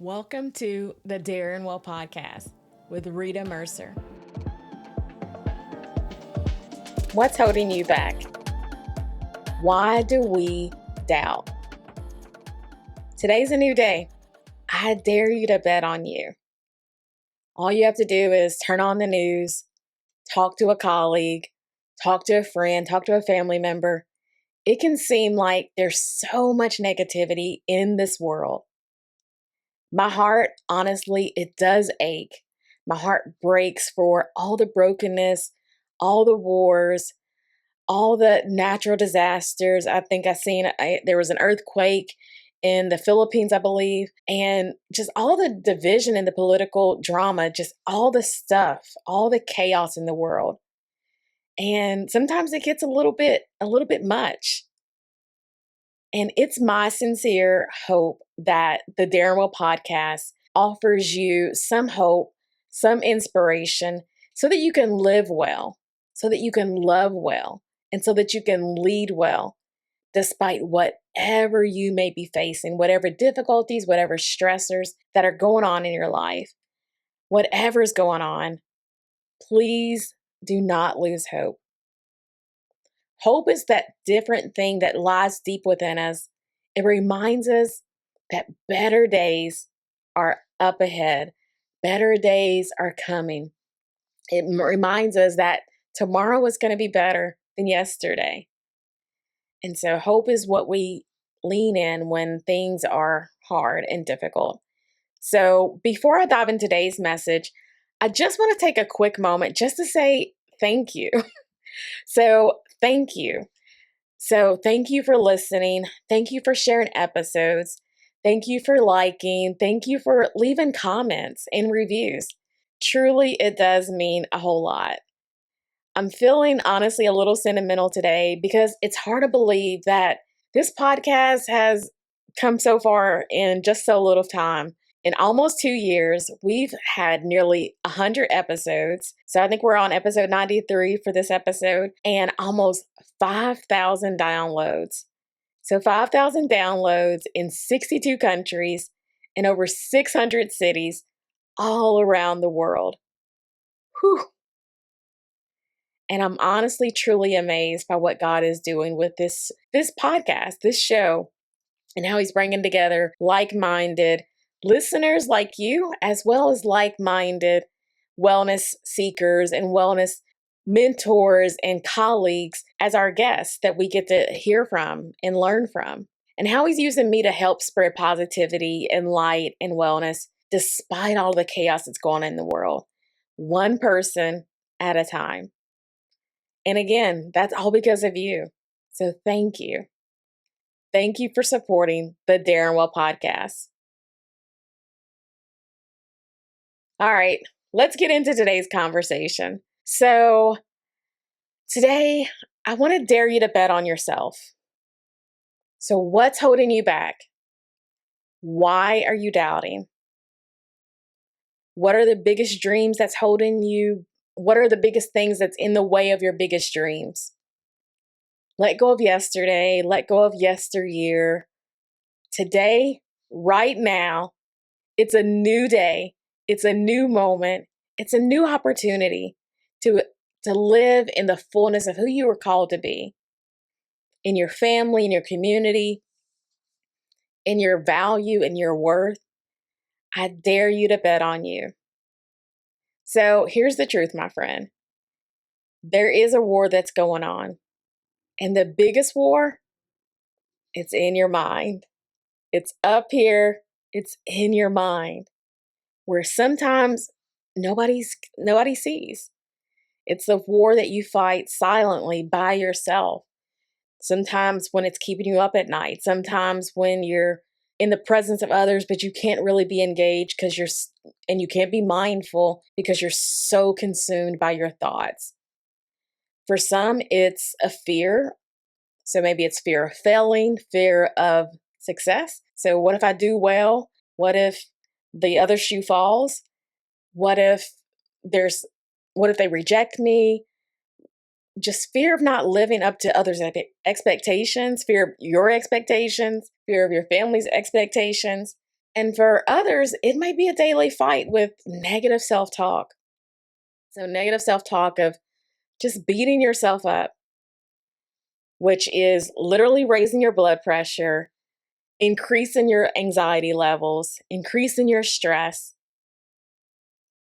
Welcome to the Dare and Well podcast with Rita Mercer. What's holding you back? Why do we doubt? Today's a new day. I dare you to bet on you. All you have to do is turn on the news, talk to a colleague, talk to a friend, talk to a family member. It can seem like there's so much negativity in this world. My heart, honestly, it does ache. My heart breaks for all the brokenness, all the wars, all the natural disasters. I think there was an earthquake in the Philippines, I believe, and just all the division and the political drama, just all the stuff, all the chaos in the world. And sometimes it gets a little bit much. And it's my sincere hope that the Darren Will podcast offers you some hope, some inspiration, so that you can live well, so that you can love well, and so that you can lead well, despite whatever you may be facing, whatever difficulties, whatever stressors that are going on in your life, whatever's going on, please do not lose hope. Hope is that different thing that lies deep within us. It reminds us that better days are up ahead. Better days are coming. It reminds us that tomorrow is going to be better than yesterday. And so hope is what we lean in when things are hard and difficult. So before I dive into today's message, I just want to take a quick moment just to say thank you. Thank you. So thank you for listening. Thank you for sharing episodes. Thank you for liking. Thank you for leaving comments and reviews. Truly, it does mean a whole lot. I'm feeling honestly a little sentimental today because it's hard to believe that this podcast has come so far in just so little time. In almost 2 years, we've had nearly 100 episodes. So I think we're on episode 93 for this episode and almost 5,000 downloads. So 5,000 downloads in 62 countries and over 600 cities all around the world. Whew. And I'm honestly, truly amazed by what God is doing with this podcast, this show, and how He's bringing together like-minded listeners like you, as well as like-minded wellness seekers and wellness mentors and colleagues as our guests that we get to hear from and learn from. And how He's using me to help spread positivity and light and wellness despite all the chaos that's going on in the world, one person at a time. And again, that's all because of you. So thank you. Thank you for supporting the Darren Well podcast. All right, let's get into today's conversation. So today, I want to dare you to bet on yourself. So what's holding you back? Why are you doubting? What are the biggest dreams that's holding you? What are the biggest things that's in the way of your biggest dreams? Let go of yesterday. Let go of yesteryear. Today, right now, it's a new day. It's a new moment. It's a new opportunity to live in the fullness of who you were called to be, in your family, in your community, in your value, in your worth. I dare you to bet on you. So here's the truth, my friend. There is a war that's going on. And the biggest war, it's in your mind. It's up here. It's in your mind, where sometimes nobody sees. It's the war that you fight silently by yourself. Sometimes when it's keeping you up at night, sometimes when you're in the presence of others, but you can't really be engaged and you can't be mindful because you're so consumed by your thoughts. For some, it's a fear. So maybe it's fear of failing, fear of success. So what if I do well? What if the other shoe falls? What if they reject me? Just fear of not living up to others' expectations, fear of your expectations, fear of your family's expectations. And for others, it might be a daily fight with negative self talk. So, negative self talk of just beating yourself up, which is literally raising your blood pressure, increasing your anxiety levels, increasing your stress.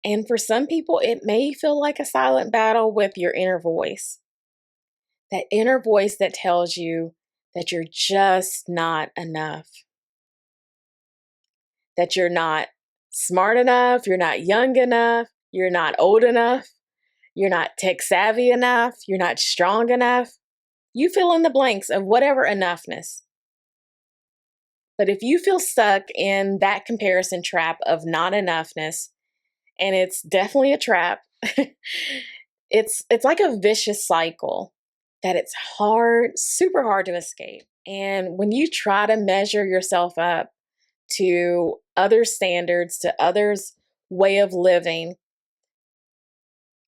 And for some people, it may feel like a silent battle with your inner voice, that inner voice that tells you that you're just not enough, that you're not smart enough, you're not young enough, you're not old enough, you're not tech savvy enough, you're not strong enough. You fill in the blanks of whatever enoughness. But if you feel stuck in that comparison trap of not enoughness, and it's definitely a trap, it's like a vicious cycle that it's hard, super hard to escape. And when you try to measure yourself up to other standards, to others' way of living,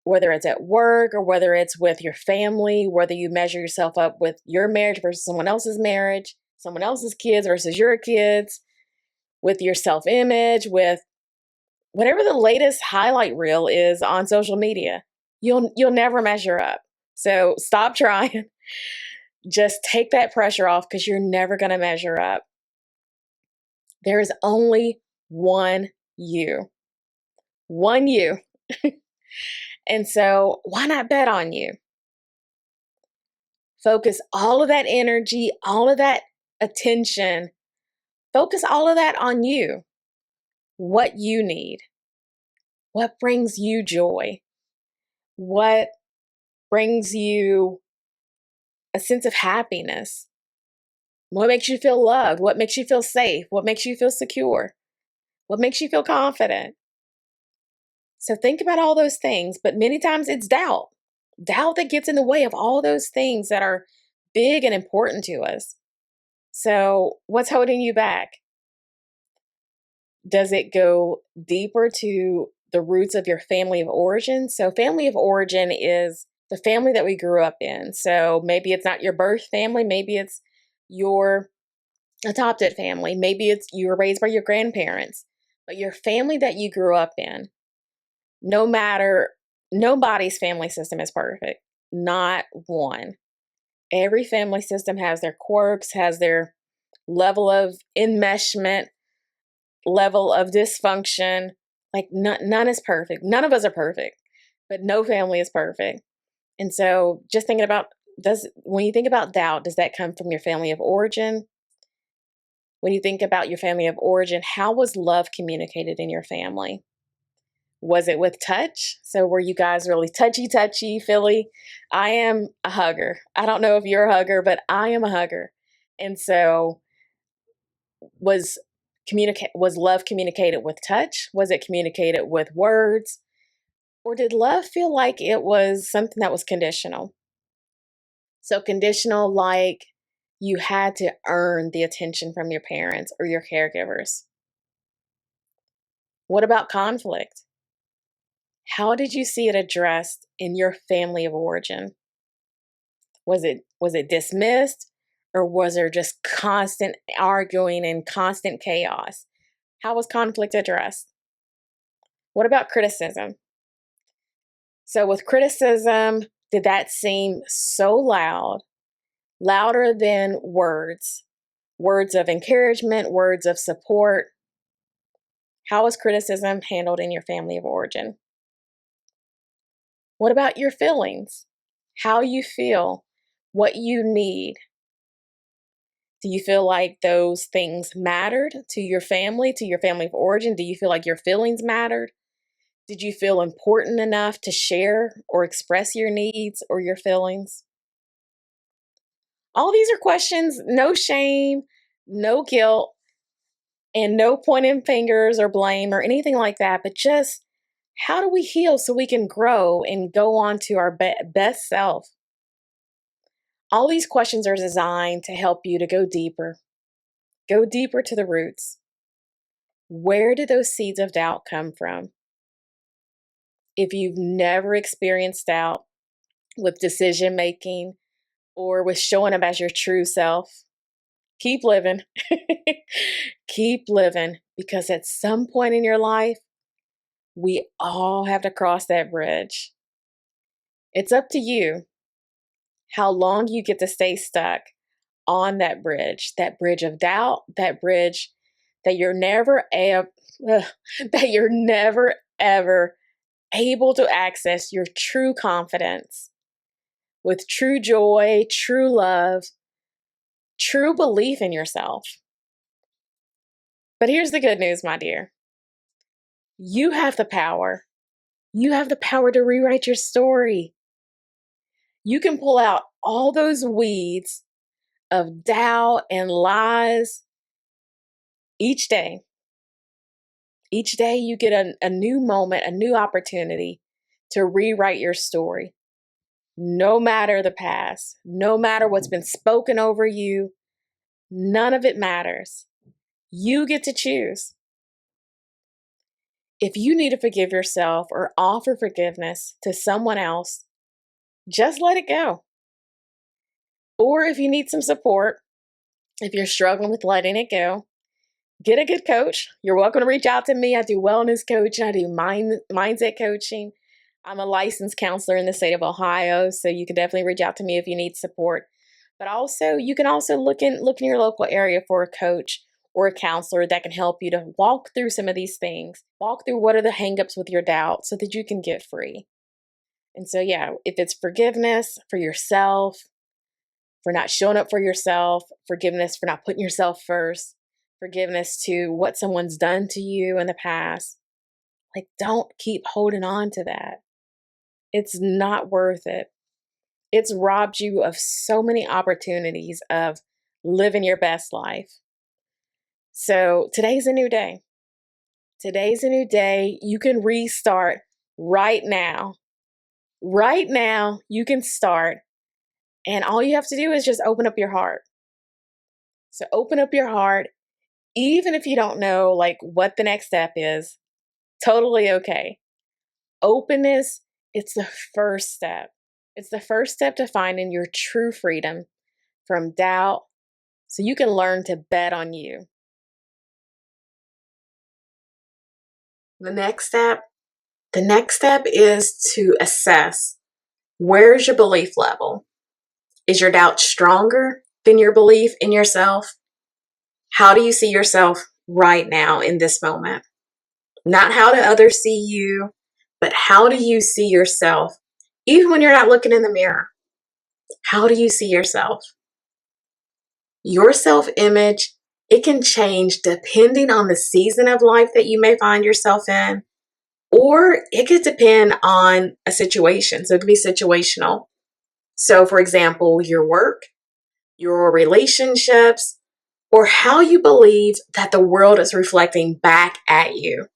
whether it's at work or whether it's with your family, whether you measure yourself up with your marriage versus someone else's marriage, someone else's kids versus your kids, with your self image, with whatever the latest highlight reel is on social media, you'll never measure up. So stop trying. Just take that pressure off because you're never going to measure up. There is only one you. One you. And so why not bet on you? Focus all of that energy, all of that attention, focus all of that on you. What you need. What brings you joy? What brings you a sense of happiness? What makes you feel loved? What makes you feel safe? What makes you feel secure? What makes you feel confident? So think about all those things, but many times it's doubt. Doubt that gets in the way of all those things that are big and important to us. So, what's holding you back? Does it go deeper to the roots of your family of origin? So, family of origin is the family that we grew up in. So, maybe it's not your birth family, maybe it's your adopted family, maybe it's you were raised by your grandparents, but your family that you grew up in, no matter, nobody's family system is perfect, not one. Every family system has their quirks, has their level of enmeshment, level of dysfunction. Like none is perfect. None of us are perfect, but no family is perfect. And so just thinking about, when you think about doubt, does that come from your family of origin? When you think about your family of origin, how was love communicated in your family? Was it with touch? So were you guys really touchy, feely? I am a hugger. I don't know if you're a hugger, but I am a hugger. And so was was love communicated with touch? Was it communicated with words? Or did love feel like it was something that was conditional? So conditional, like you had to earn the attention from your parents or your caregivers. What about conflict? How did you see it addressed in your family of origin? Was it dismissed, or was there just constant arguing and constant chaos? How was conflict addressed? What about criticism? So with criticism, did that seem so loud, louder than words? Words of encouragement, words of support. How was criticism handled in your family of origin? What about your feelings? How you feel, what you need. Do you feel like those things mattered to your family of origin? Do you feel like your feelings mattered? Did you feel important enough to share or express your needs or your feelings? All these are questions, no shame, no guilt, and no pointing fingers or blame or anything like that, but just how do we heal so we can grow and go on to our best self? All these questions are designed to help you to go deeper to the roots. Where do those seeds of doubt come from? If you've never experienced doubt with decision making or with showing up as your true self, Keep living. Keep living, because at some point in your life, we all have to cross that bridge. It's up to you how long you get to stay stuck on that bridge of doubt, that bridge that you're never that you're never ever able to access your true confidence with true joy, true love, true belief in yourself. But here's the good news, my dear. You have the power. You have the power to rewrite your story. You can pull out all those weeds of doubt and lies each day. Each day you get a new moment, a new opportunity to rewrite your story. No matter the past, no matter what's been spoken over you, none of it matters. You get to choose. If you need to forgive yourself or offer forgiveness to someone else, just let it go. Or if you need some support, if you're struggling with letting it go, get a good coach. You're welcome to reach out to me. I do wellness coaching. I do mindset coaching. I'm a licensed counselor in the state of Ohio, so you can definitely reach out to me if you need support. But also, you can also look in your local area for a coach or a counselor that can help you to walk through some of these things. Walk through what are the hangups with your doubt so that you can get free. And so, yeah, if it's forgiveness for yourself, for not showing up for yourself, forgiveness for not putting yourself first, forgiveness to what someone's done to you in the past, like, don't keep holding on to that. It's not worth it. It's robbed you of so many opportunities of living your best life. So today's a new day. Today's a new day. You can restart right now. Right now, you can start. And all you have to do is just open up your heart. So open up your heart, even if you don't know like what the next step is, totally okay. Openness, it's the first step. It's the first step to finding your true freedom from doubt so you can learn to bet on you. The next step is to assess, where's your belief level? Is your doubt stronger than your belief in yourself? How do you see yourself right now in this moment? Not how do others see you, but how do you see yourself? Even when you're not looking in the mirror, how do you see yourself? Your self-image, it can change depending on the season of life that you may find yourself in, or it could depend on a situation. So it could be situational. So for example, your work, your relationships, or how you believe that the world is reflecting back at you.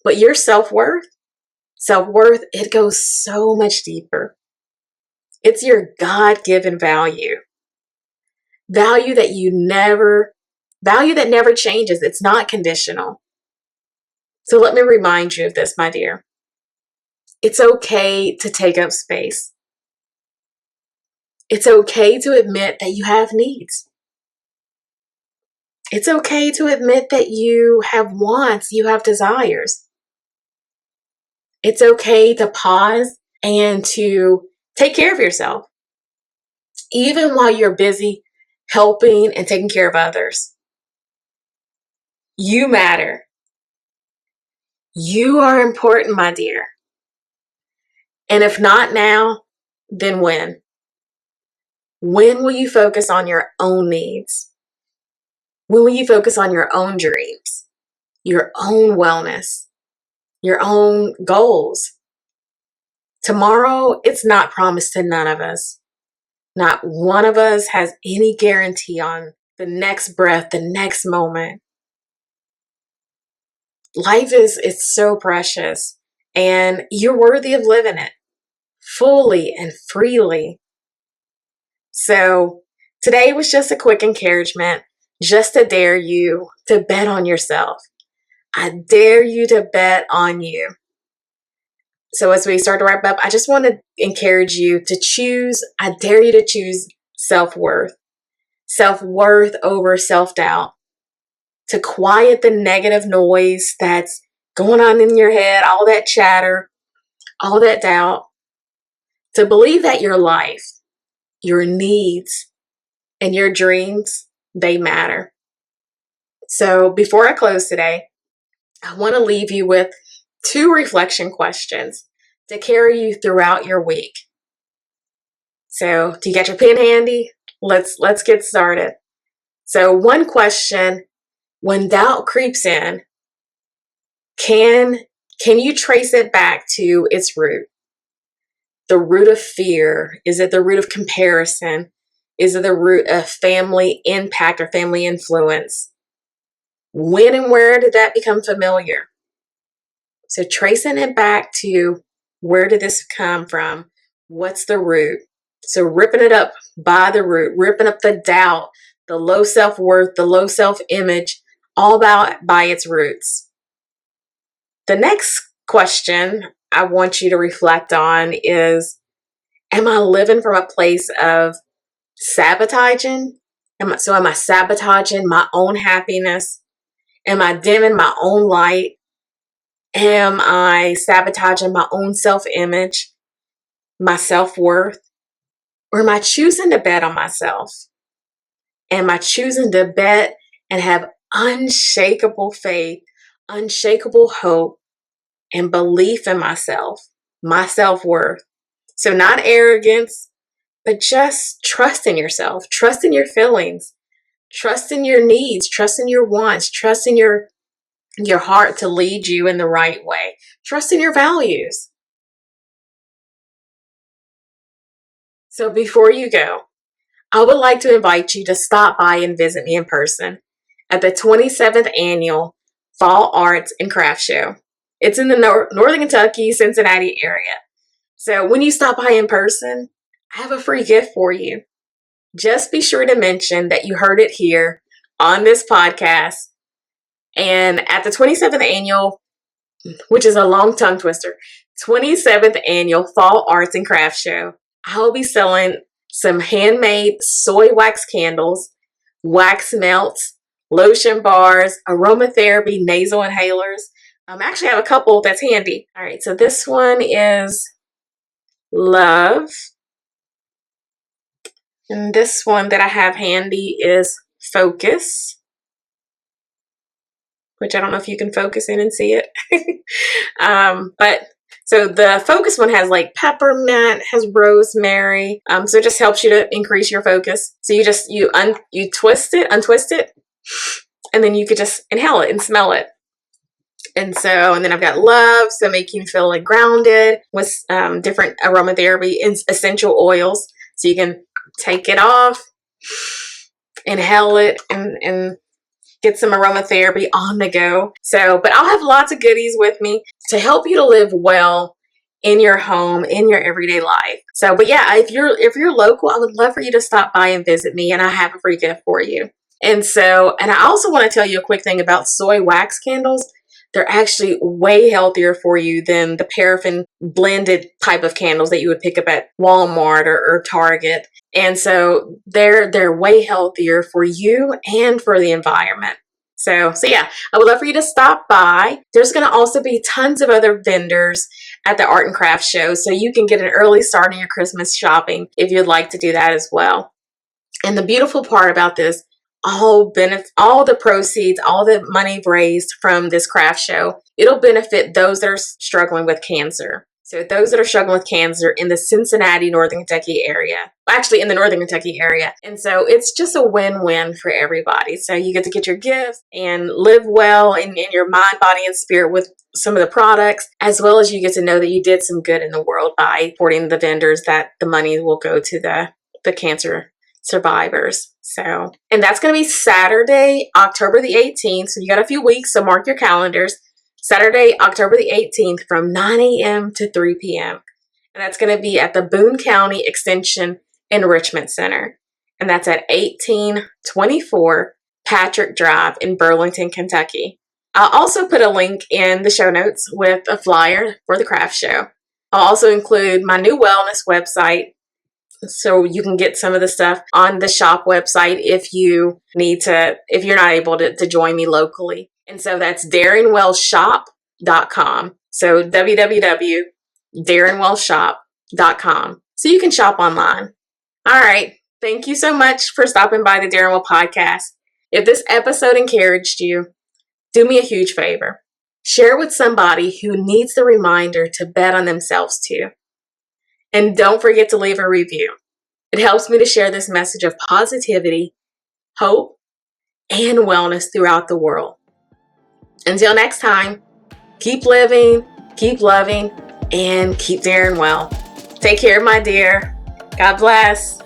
But your self-worth, it goes so much deeper. It's your God-given value. Value that never changes. It's not conditional. So let me remind you of this, my dear. It's okay to take up space. It's okay to admit that you have needs. It's okay to admit that you have wants, you have desires. It's okay to pause and to take care of yourself, even while you're busy helping and taking care of others. You matter. You are important, my dear. And if not now, then when? When will you focus on your own needs? When will you focus on your own dreams, your own wellness, your own goals? Tomorrow, it's not promised to none of us. Not one of us has any guarantee on the next breath, the next moment. Life is so precious, and you're worthy of living it fully and freely. So today was just a quick encouragement, just to dare you to bet on yourself. I dare you to bet on you. So as we start to wrap up, I just want to encourage you to choose, I dare you to choose self-worth. self-worth over self-doubt, to quiet the negative noise that's going on in your head, all that chatter, all that doubt, to believe that your life, your needs, and your dreams, they matter. So before I close today, I want to leave you with 2 reflection questions to carry you throughout your week. So, do you got your pen handy? Let's get started. So, one question, when doubt creeps in, can you trace it back to its root? The root of fear? Is it the root of comparison? Is it the root of family impact or family influence? When and where did that become familiar? So tracing it back to, where did this come from? What's the root? So ripping it up by the root, ripping up the doubt, the low self-worth, the low self-image, all by its roots. The next question I want you to reflect on is, am I living from a place of sabotaging? Am I sabotaging my own happiness? Am I dimming my own light? Am I sabotaging my own self-image, my self-worth? Or am I choosing to bet on myself? Am I choosing to bet and have unshakable faith, unshakable hope, and belief in myself, my self-worth? So not arrogance, but just trust in yourself, trust in your feelings, trust in your needs, trust in your wants, trust in your heart to lead you in the right way. Trust in your values. So before you go, I would like to invite you to stop by and visit me in person at the 27th Annual Fall Arts and Crafts Show. It's in the Northern Kentucky, Cincinnati area. So when you stop by in person, I have a free gift for you. Just be sure to mention that you heard it here on this podcast. And at the 27th Annual, which is a long tongue twister, 27th Annual Fall Arts and Crafts Show, I will be selling some handmade soy wax candles, wax melts, lotion bars, aromatherapy nasal inhalers. I actually have a couple that's handy. All right, so this one is Love. And this one that I have handy is Focus, which I don't know if you can focus in and see it. But so the Focus one has like peppermint, has rosemary. So it just helps you to increase your focus. So you untwist it, and then you could just inhale it and smell it. And then I've got Love, so making you feel like grounded, with different aromatherapy essential oils. So you can take it off, inhale it, and get some aromatherapy on the go. But I'll have lots of goodies with me to help you to live well in your home, in your everyday life. But yeah, if you're local, I would love for you to stop by and visit me, and I have a free gift for you. And I also want to tell you a quick thing about soy wax candles. They're actually way healthier for you than the paraffin blended type of candles that you would pick up at Walmart or Target. And so they're way healthier for you and for the environment. So yeah, I would love for you to stop by. There's going to also be tons of other vendors at the Art and Craft Show, so you can get an early start in your Christmas shopping if you'd like to do that as well. And the beautiful part about this, all the proceeds, all the money raised from this craft show, it'll benefit those that are struggling with cancer. So those that are struggling with cancer in the Cincinnati, Northern Kentucky area, actually in the Northern Kentucky area. And so it's just a win-win for everybody. So you get to get your gifts and live well in your mind, body, and spirit with some of the products, as well as you get to know that you did some good in the world by supporting the vendors, that the money will go to the cancer survivors. And that's going to be Saturday, October the 18th. So you got a few weeks, so mark your calendars. Saturday, October the 18th from 9 a.m. to 3 p.m. And that's going to be at the Boone County Extension Enrichment Center. And that's at 1824 Patrick Drive in Burlington, Kentucky. I'll also put a link in the show notes with a flyer for the craft show. I'll also include my new wellness website, So you can get some of the stuff on the shop website if you're not able to join me locally. And so that's darrenwellshop.com. So www.darrenwellshop.com. So you can shop online. All right. Thank you so much for stopping by the Darren Well podcast. If this episode encouraged you, do me a huge favor. Share with somebody who needs the reminder to bet on themselves too. And don't forget to leave a review. It helps me to share this message of positivity, hope, and wellness throughout the world. Until next time, keep living, keep loving, and keep daring well. Take care, my dear. God bless.